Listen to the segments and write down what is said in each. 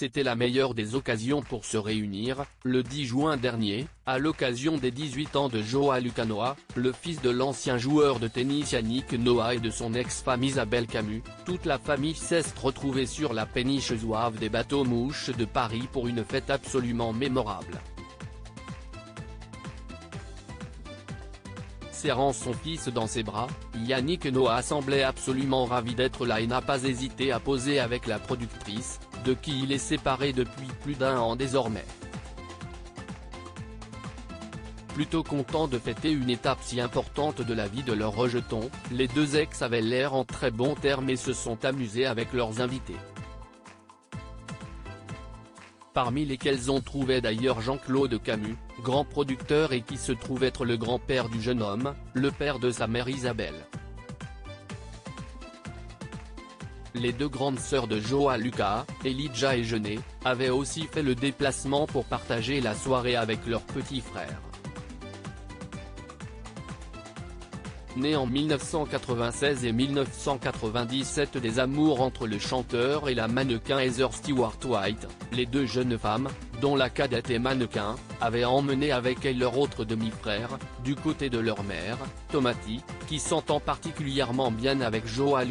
c'était la meilleure des occasions pour se réunir, le 10 juin dernier, à l'occasion des 18 ans de João Noah, le fils de l'ancien joueur de tennis Yannick Noah et de son ex-femme Isabelle Camus. Toute la famille s'est retrouvée sur la péniche zouave des bateaux-mouches de Paris pour une fête absolument mémorable. Serrant son fils dans ses bras, Yannick Noah semblait absolument ravi d'être là et n'a pas hésité à poser avec la productrice, de qui il est séparé depuis plus d'1 an désormais. Plutôt contents de fêter une étape si importante de la vie de leur rejeton, les deux ex avaient l'air en très bons termes et se sont amusés avec leurs invités. Parmi lesquels on trouvait d'ailleurs Jean-Claude Camus, grand producteur et qui se trouve être le grand-père du jeune homme, le père de sa mère Isabelle. Les deux grandes sœurs de João, Elijah et Jeunet, avaient aussi fait le déplacement pour partager la soirée avec leur petit frère. Né en 1996 et 1997 des amours entre le chanteur et la mannequin Heather Stewart-White, les deux jeunes femmes, dont la cadette est mannequin, avaient emmené avec elles leur autre demi-frère, du côté de leur mère, Tomaty, qui s'entend particulièrement bien avec João.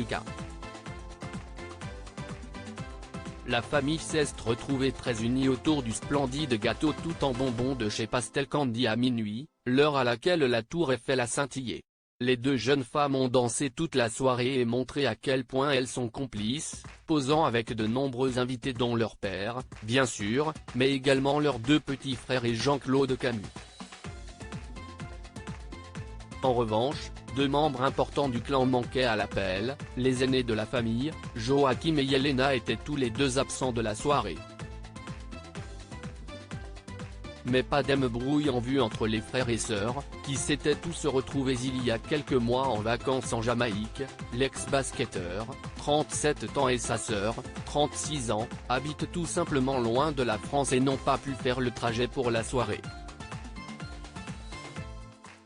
La famille s'est retrouvée très unie autour du splendide gâteau tout en bonbons de chez Pastel Candy à minuit, l'heure à laquelle la tour Eiffel a scintillé. Les deux jeunes femmes ont dansé toute la soirée et montré à quel point elles sont complices, posant avec de nombreux invités dont leur père, bien sûr, mais également leurs deux petits frères et Jean-Claude Camus. En revanche, deux membres importants du clan manquaient à l'appel, les aînés de la famille, Joachim et Yelena étaient tous les deux absents de la soirée. Mais pas d'embrouille en vue entre les frères et sœurs, qui s'étaient tous retrouvés il y a quelques mois en vacances en Jamaïque. L'ex-basketteur, 37 ans et sa sœur, 36 ans, habitent tout simplement loin de la France et n'ont pas pu faire le trajet pour la soirée.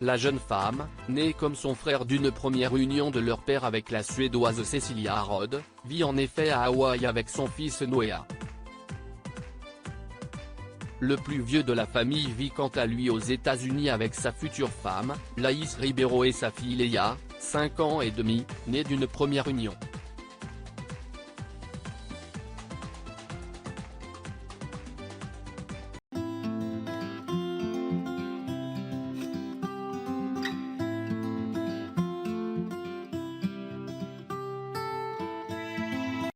La jeune femme, née comme son frère d'une première union de leur père avec la Suédoise Cecilia Harrod, vit en effet à Hawaï avec son fils Noah. Le plus vieux de la famille vit quant à lui aux États-Unis avec sa future femme, Laïs Ribeiro et sa fille Leia, 5 ans et demi, née d'une première union.